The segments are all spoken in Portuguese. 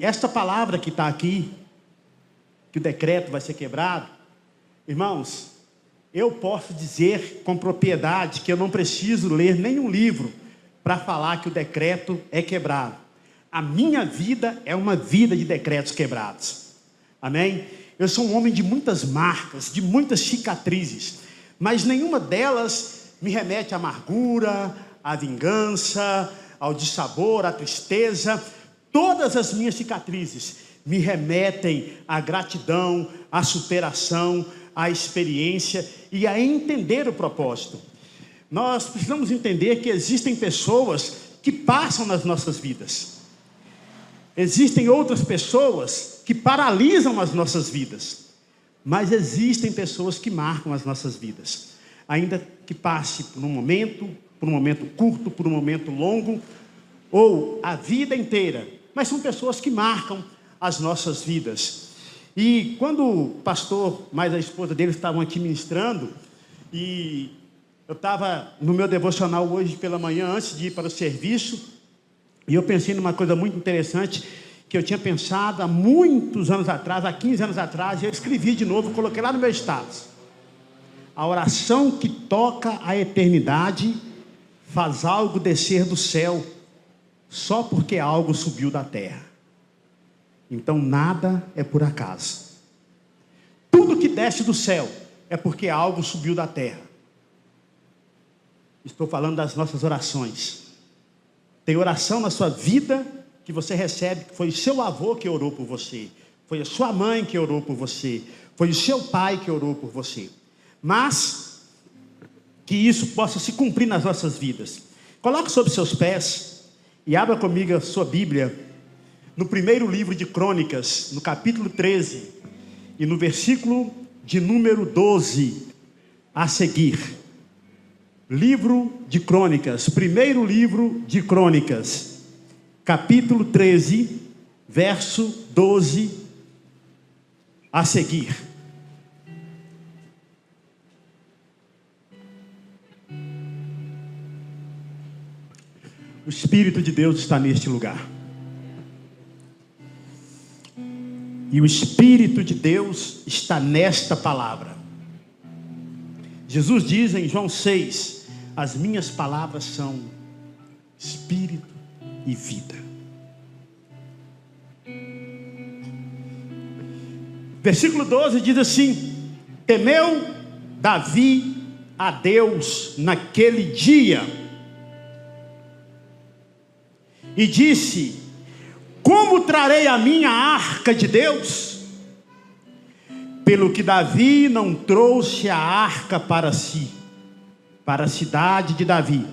esta palavra que está aqui, que o decreto vai ser quebrado, irmãos, eu posso dizer com propriedade que eu não preciso ler nenhum livro para falar que o decreto é quebrado. A minha vida é uma vida de decretos quebrados. Amém? Eu sou um homem de muitas marcas, de muitas cicatrizes, mas nenhuma delas me remete à amargura, à vingança, ao dissabor, à tristeza. Todas as minhas cicatrizes me remetem à gratidão, à superação, à experiência e a entender o propósito. Nós precisamos entender que existem pessoas que passam nas nossas vidas. Existem outras pessoas que paralisam as nossas vidas. Mas existem pessoas que marcam as nossas vidas. Ainda que passe por um momento curto, por um momento longo, ou a vida inteira. Mas são pessoas que marcam as nossas vidas. E quando o pastor, mais a esposa dele, estavam aqui ministrando, e eu estava no meu devocional hoje pela manhã, antes de ir para o serviço, e eu pensei numa coisa muito interessante, que eu tinha pensado há muitos anos atrás, há 15 anos atrás, e eu escrevi de novo, coloquei lá no meu status. A oração que toca a eternidade faz algo descer do céu, só porque algo subiu da terra. Então nada é por acaso. Tudo que desce do céu é porque algo subiu da terra. Estou falando das nossas orações. Tem oração na sua vida que você recebe, que foi o seu avô que orou por você, foi a sua mãe que orou por você, foi o seu pai que orou por você. Mas que isso possa se cumprir nas nossas vidas. Coloque sobre seus pés e abra comigo a sua Bíblia no primeiro livro de Crônicas, no capítulo 13 e no versículo de número 12 a seguir. Livro de Crônicas, primeiro livro de Crônicas, capítulo 13, verso 12 a seguir. O Espírito de Deus está neste lugar. E o Espírito de Deus está nesta palavra. Jesus diz em João 6, as minhas palavras são Espírito e vida. Versículo 12 diz assim: temeu Davi a Deus naquele dia, e disse: como trarei a minha arca de Deus? Pelo que Davi não trouxe a arca para si, para a cidade de Davi,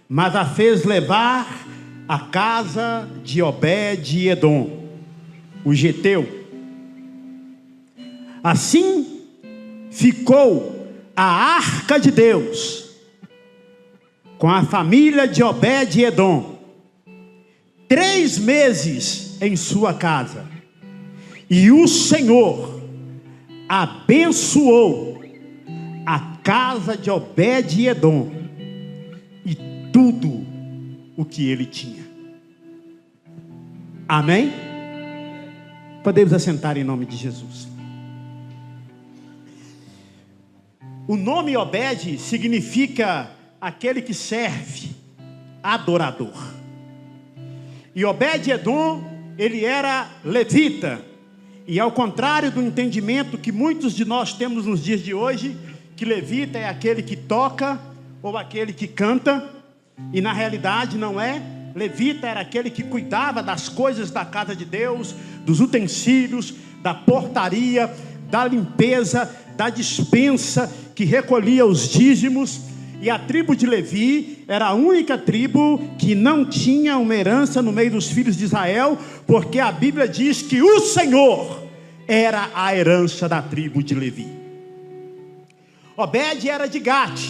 mas a fez levar à casa de Obed-edom, o geteu. Assim ficou a arca de Deus com a família de Obed-edom 3 meses em sua casa, e o Senhor abençoou a casa de Obed-edom e tudo o que ele tinha. Amém? Podemos assentar em nome de Jesus. O nome Obed significa aquele que serve, adorador. E Obed-edom, ele era levita. E ao contrário do entendimento que muitos de nós temos nos dias de hoje, que levita é aquele que toca ou aquele que canta, e na realidade não é. Levita era aquele que cuidava das coisas da casa de Deus, dos utensílios, da portaria, da limpeza, da despensa, que recolhia os dízimos. E a tribo de Levi era a única tribo que não tinha uma herança no meio dos filhos de Israel, porque a Bíblia diz que o Senhor era a herança da tribo de Levi. Obed era de Gate.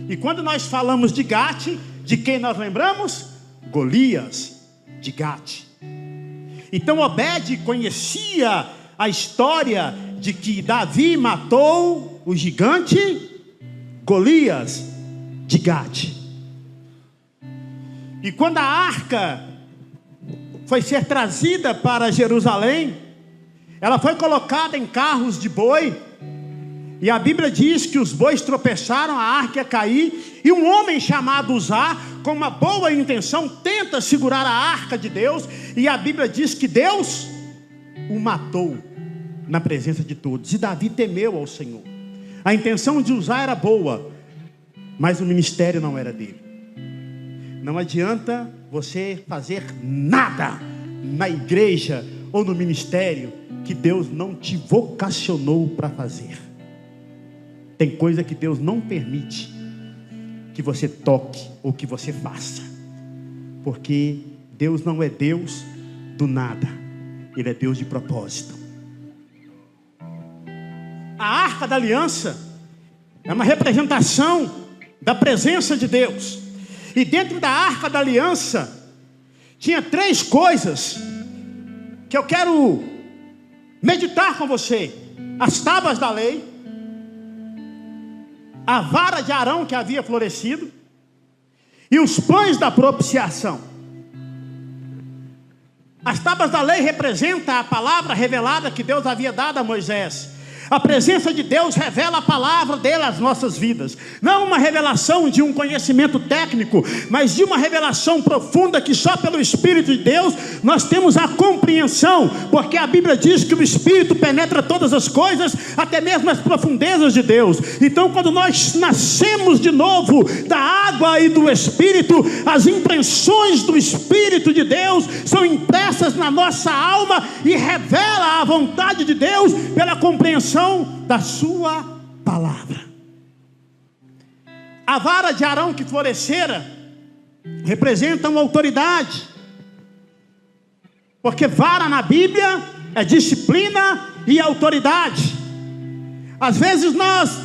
E quando nós falamos de Gate, de quem nós lembramos? Golias, de Gate. Então Obed conhecia a história de que Davi matou o gigante Golias de Gate. E quando a arca foi ser trazida para Jerusalém, ela foi colocada em carros de boi, e a Bíblia diz que os bois tropeçaram, a arca ia cair, e um homem chamado Uzá, com uma boa intenção, tenta segurar a arca de Deus, e a Bíblia diz que Deus o matou na presença de todos, e Davi temeu ao Senhor. A intenção de Uzá era boa, mas o ministério não era dele. Não adianta você fazer nada na igreja ou no ministério que Deus não te vocacionou para fazer. Tem coisa que Deus não permite que você toque ou que você faça, porque Deus não é Deus do nada, Ele é Deus de propósito. A arca da aliança é uma representação da presença de Deus, e dentro da arca da aliança tinha 3 coisas que eu quero meditar com você: as tábuas da lei, a vara de Arão que havia florescido e os pães da propiciação. As tábuas da lei representam a palavra revelada que Deus havia dado a Moisés. A presença de Deus revela a palavra dele às nossas vidas. Não uma revelação de um conhecimento técnico, mas de uma revelação profunda que só pelo Espírito de Deus nós temos a compreensão. Porque a Bíblia diz que o Espírito penetra todas as coisas, até mesmo as profundezas de Deus. Então, quando nós nascemos de novo da água e do Espírito, as impressões do Espírito de Deus são impressas na nossa alma e revela a vontade de Deus pela compreensão da sua palavra. A vara de Arão que florescera representa uma autoridade, porque vara na Bíblia é disciplina e autoridade. Às vezes nós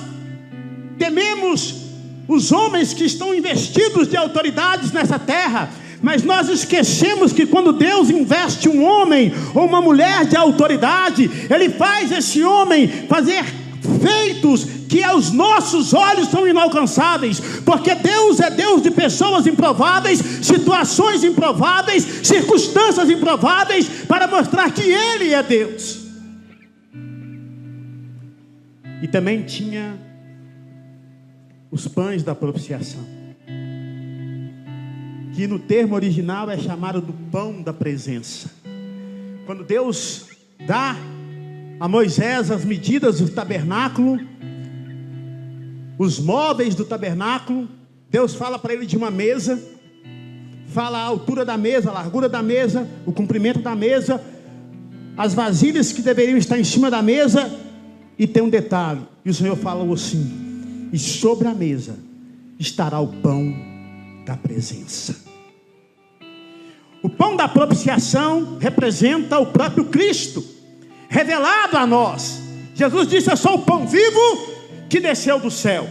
tememos os homens que estão investidos de autoridades nessa terra, mas nós esquecemos que quando Deus investe um homem ou uma mulher de autoridade, Ele faz esse homem fazer feitos que aos nossos olhos são inalcançáveis, porque Deus é Deus de pessoas improváveis, situações improváveis, circunstâncias improváveis, para mostrar que Ele é Deus. E também tinha os pães da propiciação, que no termo original é chamado do pão da presença. Quando Deus dá a Moisés as medidas do tabernáculo, os móveis do tabernáculo, Deus fala para ele de uma mesa, fala a altura da mesa, a largura da mesa, o comprimento da mesa, as vasilhas que deveriam estar em cima da mesa, e tem um detalhe, e o Senhor falou assim: e sobre a mesa estará o pão da presença. O pão da propiciação representa o próprio Cristo, revelado a nós. Jesus disse: eu sou o pão vivo que desceu do céu.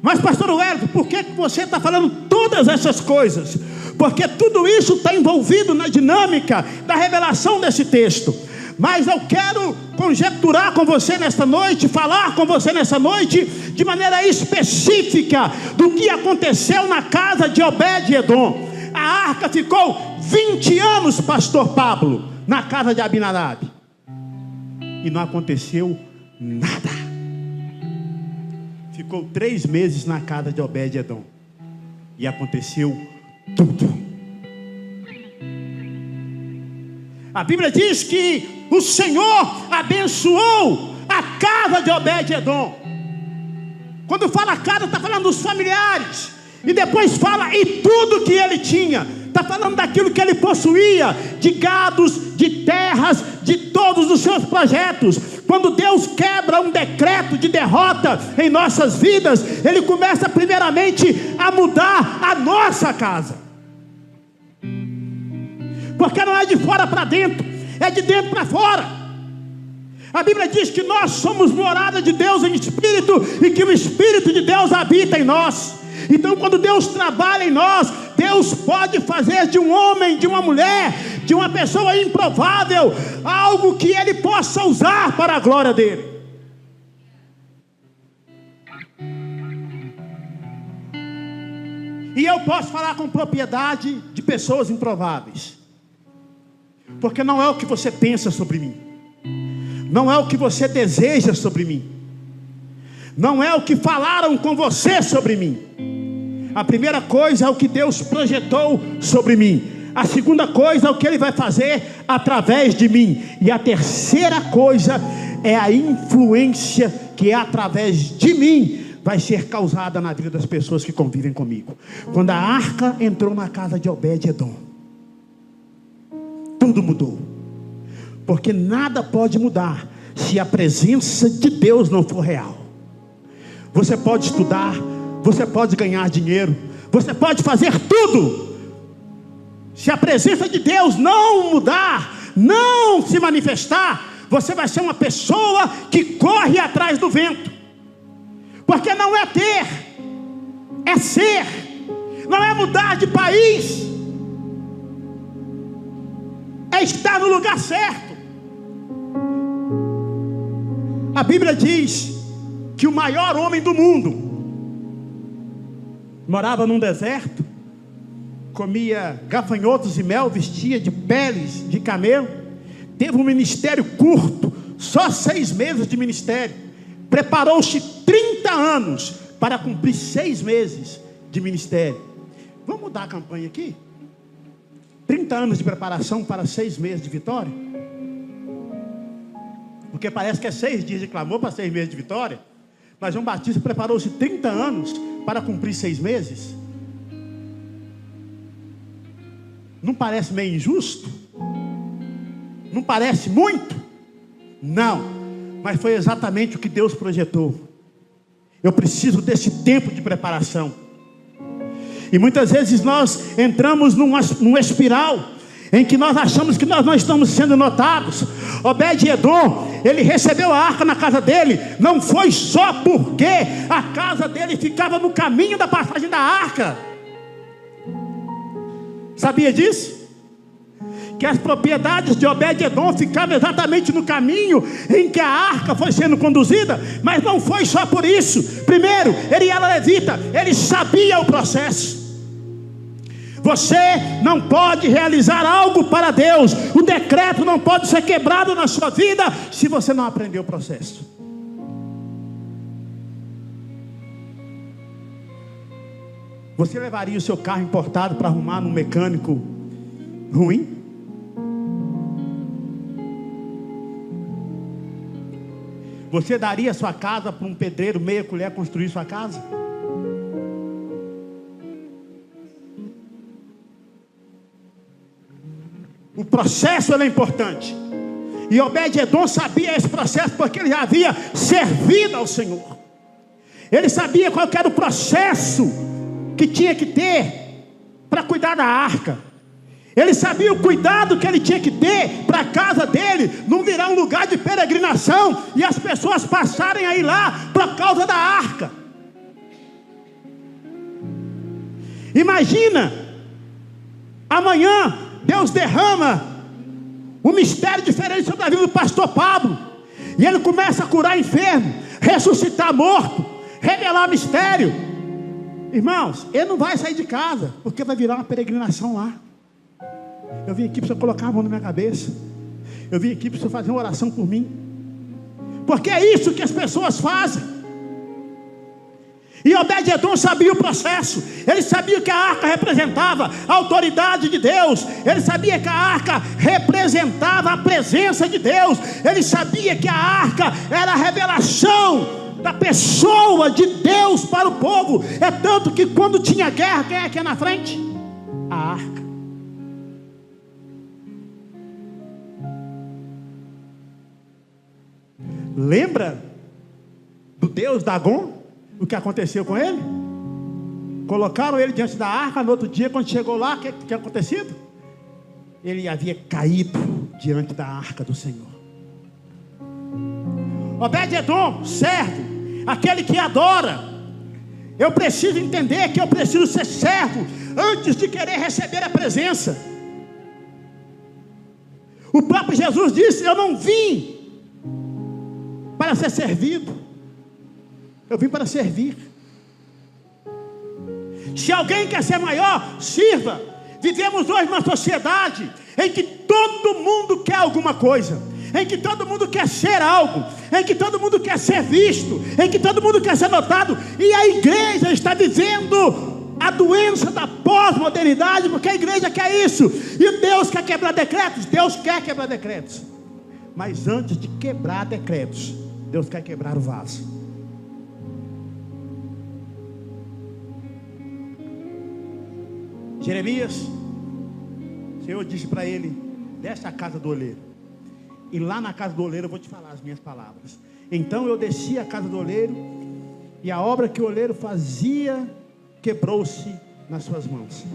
Mas pastor Wellington, por que você está falando todas essas coisas? Porque tudo isso está envolvido na dinâmica da revelação desse texto. Mas eu quero conjecturar com você nesta noite, falar com você nessa noite, de maneira específica, do que aconteceu na casa de Obed-edom. A arca ficou 20 anos, pastor Pablo, na casa de Abinadab, e não aconteceu nada. Ficou 3 meses na casa de Obed-edom, e aconteceu tudo. A Bíblia diz que o Senhor abençoou a casa de Obed-edom. Quando fala casa, está falando dos familiares, e depois fala e tudo que ele tinha. Está falando daquilo que ele possuía, de gados, de terras, de todos os seus projetos. Quando Deus quebra um decreto de derrota em nossas vidas, Ele começa primeiramente a mudar a nossa casa. Porque não é de fora para dentro, é de dentro para fora. A Bíblia diz que nós somos morada de Deus em espírito, e que o Espírito de Deus habita em nós. Então, quando Deus trabalha em nós, Deus pode fazer de um homem, de uma mulher, de uma pessoa improvável, algo que Ele possa usar para a glória dEle. E eu posso falar com propriedade de pessoas improváveis. Porque não é o que você pensa sobre mim, não é o que você deseja sobre mim, não é o que falaram com você sobre mim. A primeira coisa é o que Deus projetou sobre mim. A segunda coisa é o que Ele vai fazer através de mim. E a terceira coisa é a influência que através de mim vai ser causada na vida das pessoas que convivem comigo. Quando a arca entrou na casa de Obed-edom, tudo mudou. Porque nada pode mudar se a presença de Deus não for real. Você pode estudar, você pode ganhar dinheiro, você pode fazer tudo. Se a presença de Deus não mudar, não se manifestar, você vai ser uma pessoa que corre atrás do vento. Porque não é ter, é ser. Não é mudar de país, é estar no lugar certo. A Bíblia diz que o maior homem do mundo morava num deserto, comia gafanhotos e mel, vestia de peles de camelo, teve um ministério curto, só 6 meses de ministério, preparou-se 30 anos para cumprir 6 meses de ministério. Vamos mudar a campanha aqui? 30 anos de preparação para 6 meses de vitória? Porque parece que é 6 dias de clamor para 6 meses de vitória. Mas João Batista preparou-se 30 anos para cumprir 6 meses. Não parece meio injusto? Não parece muito? Não, mas foi exatamente o que Deus projetou. Eu preciso desse tempo de preparação. E muitas vezes nós entramos numa espiral em que nós achamos que nós não estamos sendo notados. Obed-edom, ele recebeu a arca na casa dele, não foi só porque a casa dele ficava no caminho da passagem da arca. Sabia disso? Que as propriedades de Obed-edom ficavam exatamente no caminho em que a arca foi sendo conduzida. Mas não foi só por isso. Primeiro, ele era levita, ele sabia o processo. Você não pode realizar algo para Deus, o decreto não pode ser quebrado na sua vida se você não aprender o processo. Você levaria o seu carro importado para arrumar num mecânico ruim? Você daria sua casa para um pedreiro meia colher construir sua casa? O processo é importante. E Obed-edom sabia esse processo porque ele já havia servido ao Senhor. Ele sabia qual era o processo que tinha que ter para cuidar da arca. Ele sabia o cuidado que ele tinha que ter para a casa dele não virar um lugar de peregrinação e as pessoas passarem a ir lá por causa da arca. Imagina, amanhã Deus derrama um mistério diferente sobre a vida do pastor Pablo, e ele começa a curar enfermo, ressuscitar morto, revelar mistério. Irmãos, ele não vai sair de casa, porque vai virar uma peregrinação lá. Eu vim aqui para você colocar a mão na minha cabeça, eu vim aqui para você fazer uma oração por mim, porque é isso que as pessoas fazem. E Obed-edom sabia o processo. Ele sabia que a arca representava a autoridade de Deus. Ele sabia que a arca representava a presença de Deus. Ele sabia que a arca era a revelação da pessoa de Deus para o povo. É tanto que quando tinha guerra, quem é que é na frente? A arca. Lembra do deus Dagon? O que aconteceu com ele? Colocaram ele diante da arca. No outro dia, quando chegou lá, o que tinha acontecido? Ele havia caído diante da arca do Senhor. Obed-edom, servo, aquele que adora. Eu preciso entender que eu preciso ser servo antes de querer receber a presença. O próprio Jesus disse: eu não vim para ser servido, eu vim para servir. Se alguém quer ser maior, sirva. Vivemos hoje numa sociedade em que todo mundo quer alguma coisa, em que todo mundo quer ser algo, em que todo mundo quer ser visto, em que todo mundo quer ser notado. E a igreja está vivendo a doença da pós-modernidade, porque a igreja quer isso. E Deus quer quebrar decretos? Deus quer quebrar decretos. Mas antes de quebrar decretos, Deus quer quebrar o vaso. Jeremias, o Senhor disse para ele: desce à casa do oleiro, e lá na casa do oleiro eu vou te falar as minhas palavras. Então eu desci à casa do oleiro, e a obra que o oleiro fazia quebrou-se nas suas mãos.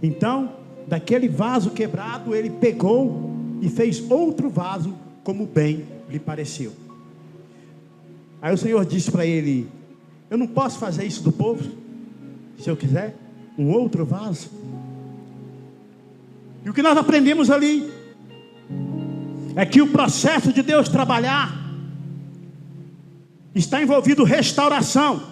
Então, daquele vaso quebrado, ele pegou e fez outro vaso, como bem lhe pareceu. Aí o Senhor disse para ele: eu não posso fazer isso do povo? Se eu quiser um outro vaso. E o que nós aprendemos ali é que o processo de Deus trabalhar está envolvido restauração.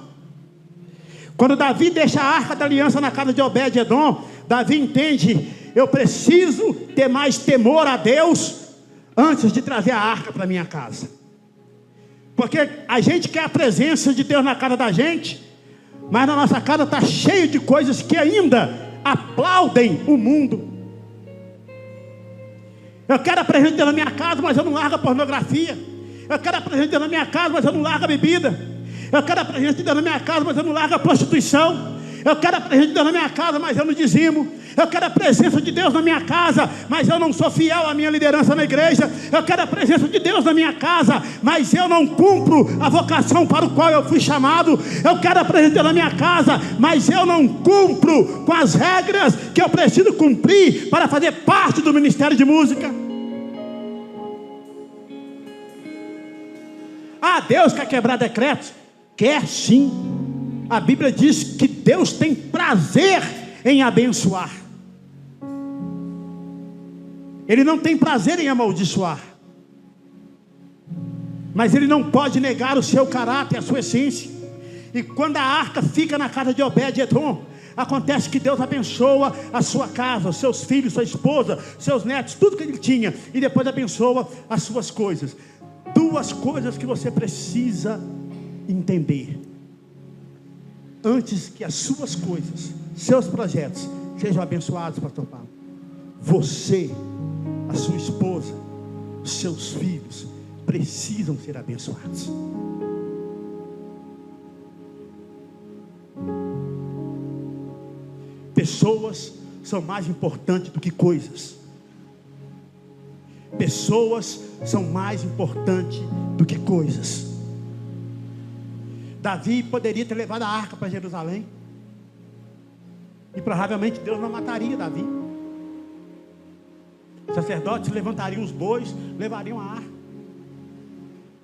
Quando Davi deixa a arca da aliança na casa de Obed-edom, Davi entende: eu preciso ter mais temor a Deus antes de trazer a arca para minha casa. Porque a gente quer a presença de Deus na casa da gente, mas na nossa casa está cheio de coisas que ainda aplaudem o mundo. Eu quero a presença de Deus na minha casa, mas eu não largo a pornografia. Eu quero a presença de Deus na minha casa, mas eu não largo a bebida. Eu quero a presença de Deus na minha casa, mas eu não largo a prostituição. Eu quero a presença de Deus na minha casa, mas eu não dizimo. Eu quero a presença de Deus na minha casa, mas eu não sou fiel à minha liderança na igreja. Eu quero a presença de Deus na minha casa, mas eu não cumpro a vocação para o qual eu fui chamado. Eu quero a presença de Deus na minha casa, mas eu não cumpro com as regras que eu preciso cumprir para fazer parte do ministério de música. Ah, Deus quer quebrar decretos? Quer sim. A Bíblia diz que Deus tem prazer em abençoar. Ele não tem prazer em amaldiçoar. Mas Ele não pode negar o seu caráter, a sua essência. E quando a arca fica na casa de Obed-edom, acontece que Deus abençoa a sua casa, os seus filhos, sua esposa, seus netos, tudo que ele tinha. E depois abençoa as suas coisas. Duas coisas que você precisa entender antes que as suas coisas, seus projetos sejam abençoados, pastor Paulo. Você, a sua esposa, os seus filhos precisam ser abençoados. Pessoas são mais importantes do que coisas. Pessoas são mais importantes do que coisas. Davi poderia ter levado a arca para Jerusalém, e provavelmente Deus não mataria Davi. Os sacerdotes levantariam os bois, levariam a arca.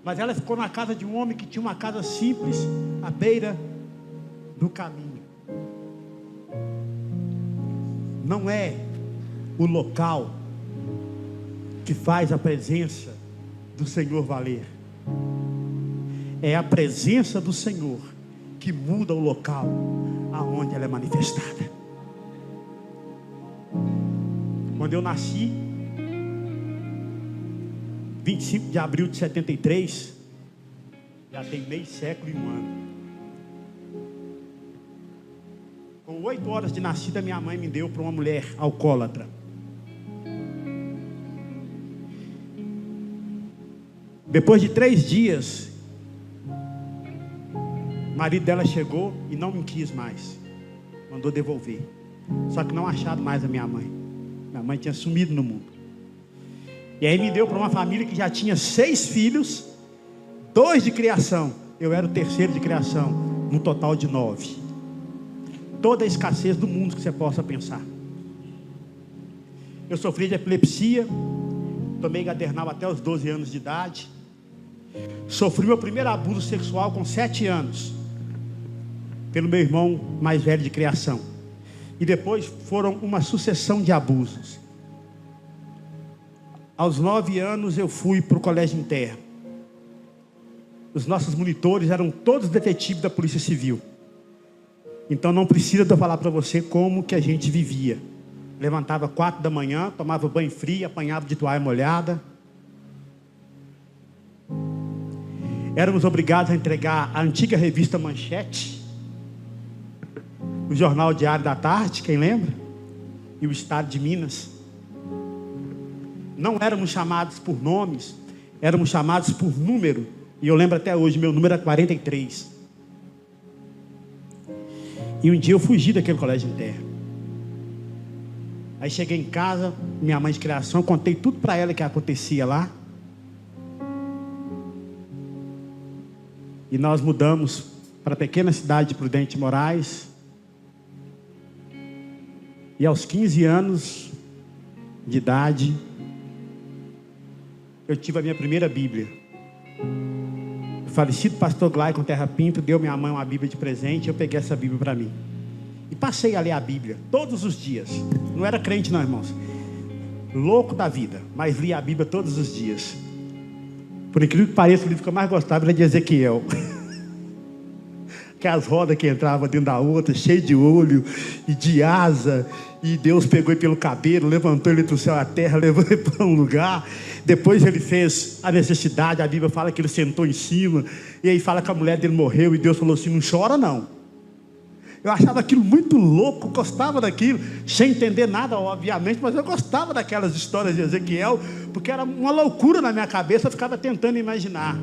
Mas ela ficou na casa de um homem que tinha uma casa simples, à beira do caminho. Não é o local que faz a presença do Senhor valer. É a presença do Senhor que muda o local aonde ela é manifestada. Quando eu nasci, 25 de abril de 73, já tem meio século e um ano. Com 8 horas de nascida, minha mãe me deu para uma mulher alcoólatra. Depois de 3 dias, o marido dela chegou e não me quis mais. Mandou devolver. Só que não acharam mais a minha mãe. Minha mãe tinha sumido no mundo. E aí me deu para uma família que já tinha 6 filhos, 2 de criação. Eu era o terceiro de criação, no total de 9. Toda a escassez do mundo que você possa pensar. Eu sofri de epilepsia, tomei Gadernal até os 12 anos de idade. Sofri meu primeiro abuso sexual com 7 anos, pelo meu irmão mais velho de criação. E depois foram uma sucessão de abusos. Aos 9 anos eu fui para o colégio interno. Os nossos monitores eram todos detetives da Polícia Civil. Então não precisa de eu falar para você como que a gente vivia. Levantava 4 da manhã, tomava banho frio, apanhava de toalha molhada. Éramos obrigados a entregar a antiga revista Manchete, o Jornal Diário da Tarde, quem lembra? E o Estado de Minas. Não éramos chamados por nomes, éramos chamados por número. E eu lembro até hoje, meu número era 43. E um dia eu fugi daquele colégio interno. Aí cheguei em casa, minha mãe de criação, contei tudo para ela que acontecia lá. E nós mudamos para a pequena cidade de Prudente Moraes. E aos 15 anos de idade, eu tive a minha primeira Bíblia. O falecido pastor Glaicon Terra Pinto deu minha mãe uma Bíblia de presente. Eu peguei essa Bíblia para mim e passei a ler a Bíblia todos os dias. Não era crente não, irmãos, louco da vida, mas lia a Bíblia todos os dias. Por incrível que pareça, o livro que eu mais gostava era de Ezequiel. Que as rodas que entravam dentro da outra, cheio de olho e de asa, e Deus pegou ele pelo cabelo, levantou ele do céu à terra, levou ele para um lugar. Depois ele fez a necessidade. A Bíblia fala que ele sentou em cima, e aí fala que a mulher dele morreu, e Deus falou assim: não chora não. Eu achava aquilo muito louco, gostava daquilo, sem entender nada, obviamente, mas eu gostava daquelas histórias de Ezequiel, porque era uma loucura na minha cabeça, eu ficava tentando imaginar.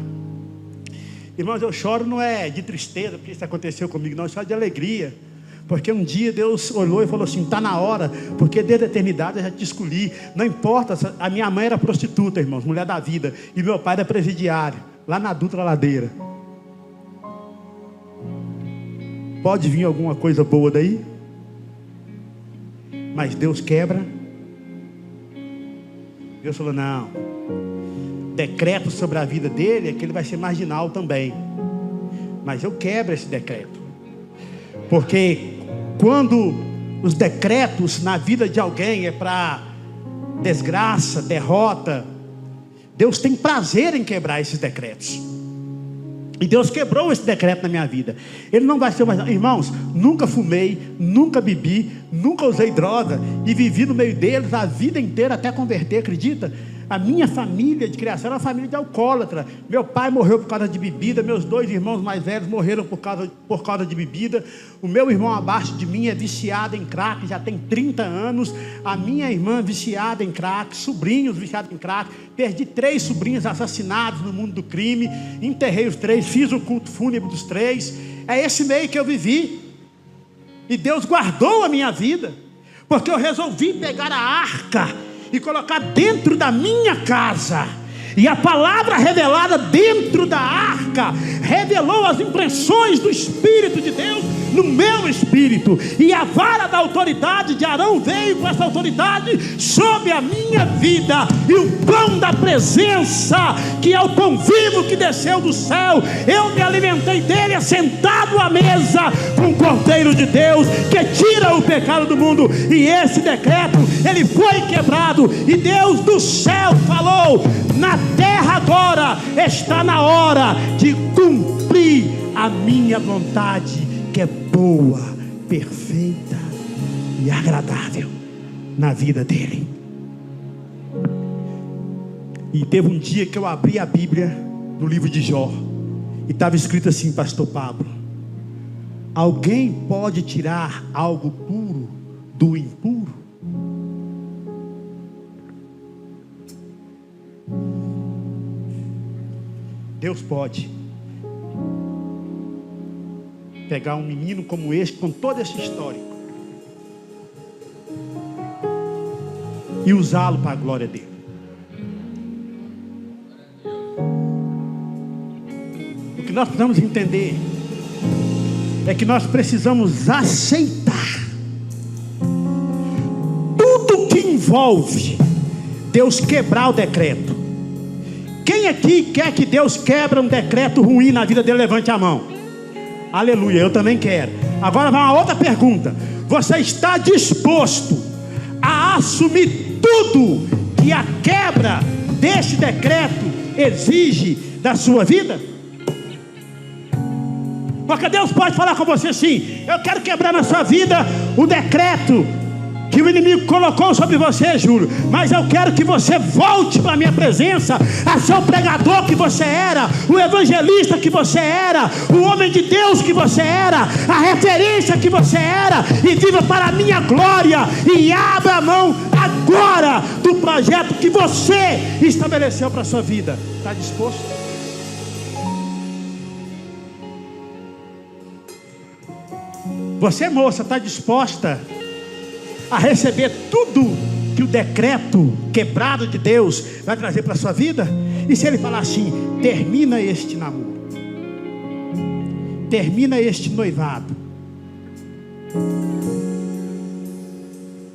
Irmãos, eu choro não é de tristeza, porque isso aconteceu comigo, não, eu choro de alegria, porque um dia Deus olhou e falou assim: está na hora, porque desde a eternidade eu já te escolhi. Não importa, a minha mãe era prostituta, irmãos, mulher da vida, e meu pai era presidiário, lá na Dutra Ladeira. Pode vir alguma coisa boa daí? Mas Deus quebra. Deus falou: não, decreto sobre a vida dele é que ele vai ser marginal também, mas eu quebro esse decreto, porque quando os decretos na vida de alguém é para desgraça, derrota, Deus tem prazer em quebrar esses decretos. E Deus quebrou esse decreto na minha vida. Ele não vai ser mais. Irmãos, nunca fumei, nunca bebi, nunca usei droga, e vivi no meio deles a vida inteira até converter, acredita? A minha família de criação era uma família de alcoólatra. Meu pai morreu por causa de bebida, meus 2 irmãos mais velhos morreram por causa de bebida. O meu irmão abaixo de mim é viciado em crack, já tem 30 anos. A minha irmã viciada em crack, sobrinhos viciados em crack. Perdi 3 sobrinhos assassinados no mundo do crime. Enterrei os 3, fiz o culto fúnebre dos 3. É esse meio que eu vivi. E Deus guardou a minha vida, porque eu resolvi pegar a arca e colocar dentro da minha casa. E a palavra revelada dentro da arca revelou as impressões do Espírito de Deus no meu espírito. E a vara da autoridade de Arão veio com essa autoridade sobre a minha vida. E o pão da presença, que é o pão vivo que desceu do céu, eu me alimentei dele assentado à mesa com o Cordeiro de Deus, que tira o pecado do mundo. E esse decreto, ele foi quebrado. E Deus do céu falou: na terra agora está na hora de cumprir a minha vontade, que é boa, perfeita e agradável na vida dele. E teve um dia que eu abri a Bíblia no livro de Jó, e estava escrito assim: pastor Pablo, alguém pode tirar algo puro do impuro? Deus pode pegar um menino como este, com todo esse histórico, e usá-lo para a glória dele. O que nós precisamos entender é que nós precisamos aceitar tudo que envolve Deus quebrar o decreto. Quem aqui quer que Deus quebre um decreto ruim na vida dele? Levante a mão. Aleluia, eu também quero. Agora vai uma outra pergunta: você está disposto a assumir tudo que a quebra deste decreto exige da sua vida? Porque Deus pode falar com você assim: eu quero quebrar na sua vida o decreto que o inimigo colocou sobre você, Júlio, mas eu quero que você volte para a minha presença, a ser o pregador que você era, o evangelista que você era, o homem de Deus que você era, a referência que você era, e viva para a minha glória, e abra a mão agora do projeto que você estabeleceu para a sua vida. Está disposto? Você, moça, está disposta a receber tudo que o decreto quebrado de Deus vai trazer para a sua vida? E se ele falar assim: termina este namoro, termina este noivado,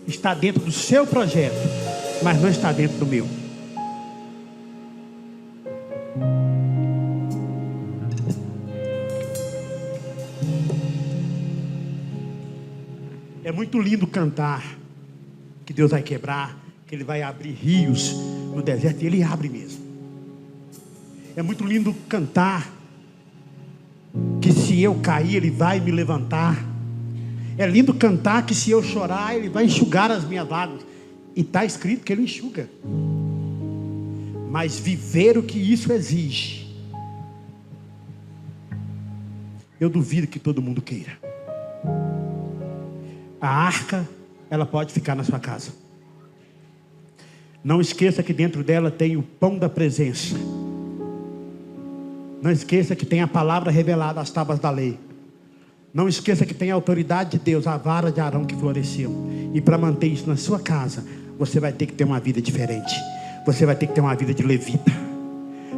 está dentro do seu projeto, mas não está dentro do meu. É muito lindo cantar que Deus vai quebrar, que Ele vai abrir rios no deserto, e Ele abre mesmo. É muito lindo cantar que se eu cair, Ele vai me levantar. É lindo cantar que se eu chorar, Ele vai enxugar as minhas lágrimas. E está escrito que Ele enxuga. Mas viver o que isso exige, eu duvido que todo mundo queira. A arca, ela pode ficar na sua casa. Não esqueça que dentro dela tem o pão da presença. Não esqueça que tem a palavra revelada, as tábuas da lei. Não esqueça que tem a autoridade de Deus, a vara de Arão que floresceu. E para manter isso na sua casa, você vai ter que ter uma vida diferente. Você vai ter que ter uma vida de levita,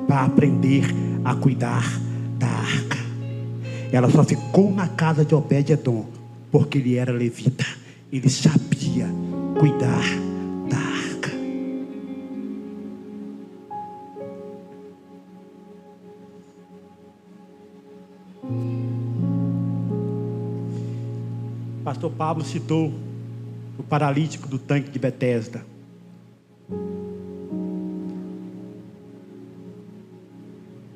para aprender a cuidar da arca. Ela só ficou na casa de Obed-edom porque ele era levita. Ele sabia cuidar da arca. Pastor Pablo citou o paralítico do tanque de Betesda.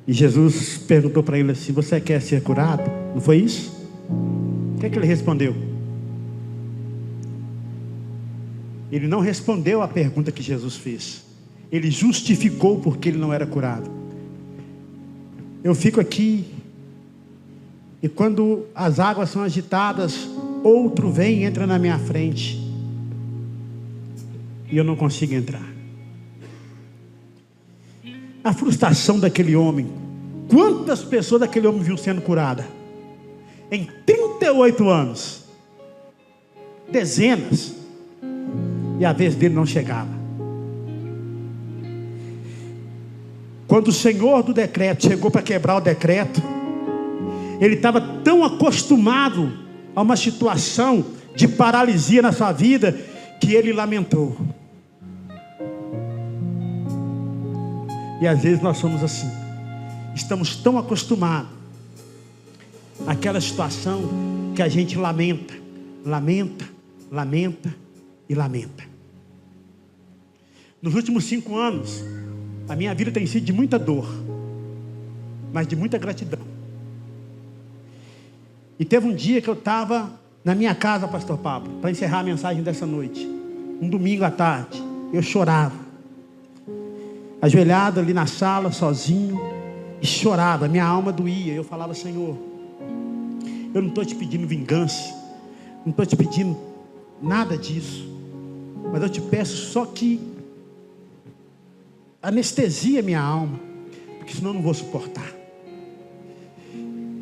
E Jesus perguntou para ele assim: você quer ser curado? Não foi isso? O que é que ele respondeu? Ele não respondeu a pergunta que Jesus fez. Ele justificou porque ele não era curado. Eu fico aqui, e quando as águas são agitadas, outro vem e entra na minha frente, e eu não consigo entrar. A frustração daquele homem. Quantas pessoas daquele homem viu sendo curada? Em 38 anos. Dezenas. E a vez dele não chegava. Quando o Senhor do decreto chegou para quebrar o decreto, ele estava tão acostumado a uma situação de paralisia na sua vida, que ele lamentou. E às vezes nós somos assim. Estamos tão acostumados àquela situação que a gente lamenta, lamenta, lamenta e lamenta. Nos últimos 5 anos, a minha vida tem sido de muita dor, mas de muita gratidão. E teve um dia que eu estava na minha casa, pastor Pablo, para encerrar a mensagem dessa noite, um domingo à tarde. Eu chorava, ajoelhado ali na sala, sozinho, e chorava, minha alma doía. Eu falava: Senhor, eu não estou te pedindo vingança, não estou te pedindo nada disso, mas eu te peço só que anestesia minha alma, porque senão eu não vou suportar.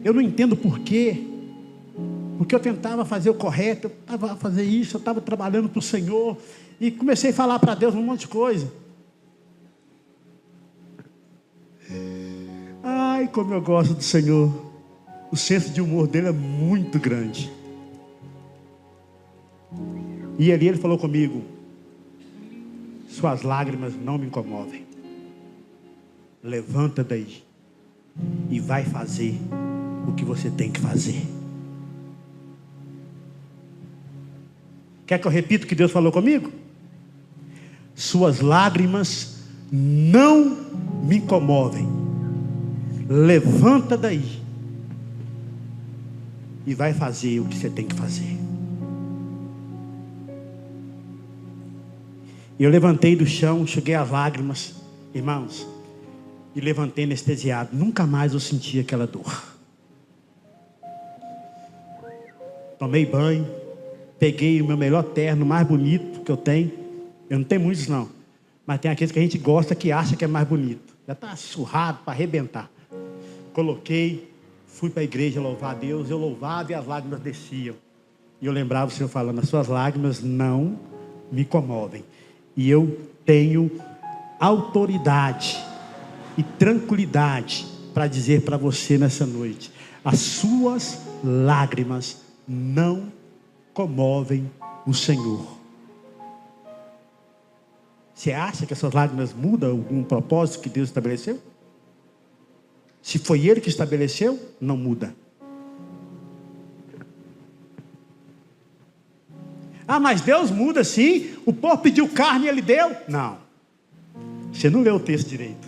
Eu não entendo porquê, porque eu tentava fazer o correto, eu estava a fazer isso, eu estava trabalhando para o Senhor, e comecei a falar para Deus um monte de coisa. Ai, como eu gosto do Senhor. O senso de humor dele é muito grande. E ali ele falou comigo: suas lágrimas não me incomovem. Levanta daí e vai fazer o que você tem que fazer. Quer que eu repita o que Deus falou comigo? Suas lágrimas não me incomovem. Levanta daí e vai fazer o que você tem que fazer. Eu levantei do chão, enxuguei as lágrimas, irmãos, e levantei anestesiado. Nunca mais eu senti aquela dor. Tomei banho, peguei o meu melhor terno, mais bonito que eu tenho. Eu não tenho muitos não, mas tem aqueles que a gente gosta, que acha que é mais bonito. Já está surrado para arrebentar. Coloquei, fui para a igreja louvar a Deus. Eu louvava e as lágrimas desciam. E eu lembrava o Senhor falando: as suas lágrimas não me comovem. E eu tenho autoridade e tranquilidade para dizer para você nessa noite: as suas lágrimas não comovem o Senhor. Você acha que essas lágrimas mudam algum propósito que Deus estabeleceu? Se foi Ele que estabeleceu, não muda. Ah, mas Deus muda sim. O povo pediu carne e Ele deu? Não. Você não leu o texto direito.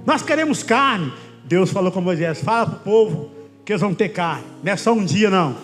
Nós queremos carne. Deus falou com Moisés: fala para o povo que eles vão ter carne. Não é só um dia não,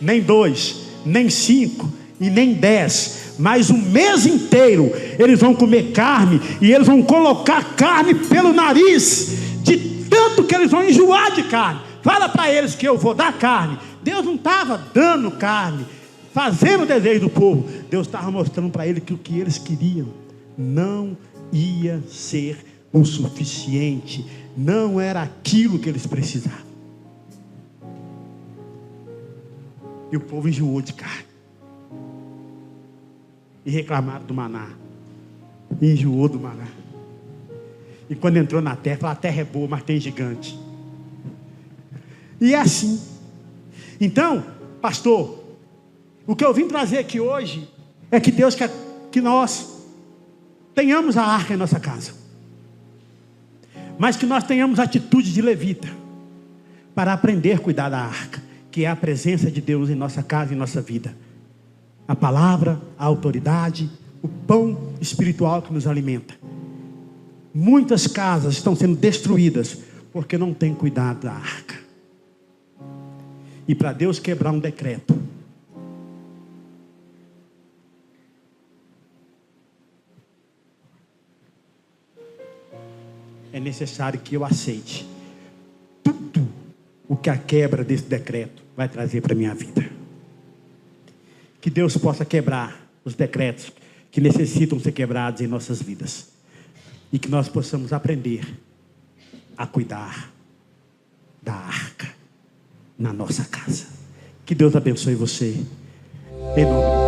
nem 2, nem 5 e nem 10, mas o mês inteiro eles vão comer carne. E eles vão colocar carne pelo nariz, de tanto que eles vão enjoar de carne. Fala para eles que eu vou dar carne. Deus não estava dando carne, fazendo o desejo do povo. Deus estava mostrando para eles que o que eles queriam não ia ser o suficiente, não era aquilo que eles precisavam. E o povo enjoou de carne e reclamaram do maná, e enjoou do maná. E quando entrou na terra, falou: a terra é boa, mas tem gigante. E é assim. Então, pastor, o que eu vim trazer aqui hoje é que Deus quer que nós tenhamos a arca em nossa casa, mas que nós tenhamos atitude de levita para aprender a cuidar da arca, que é a presença de Deus em nossa casa e em nossa vida. A palavra, a autoridade, o pão espiritual que nos alimenta. Muitas casas estão sendo destruídas porque não tem cuidado da arca. E para Deus quebrar um decreto, é necessário que eu aceite tudo o que a quebra desse decreto vai trazer para a minha vida. Que Deus possa quebrar os decretos que necessitam ser quebrados em nossas vidas. E que nós possamos aprender a cuidar da arca na nossa casa. Que Deus abençoe você. Em nome de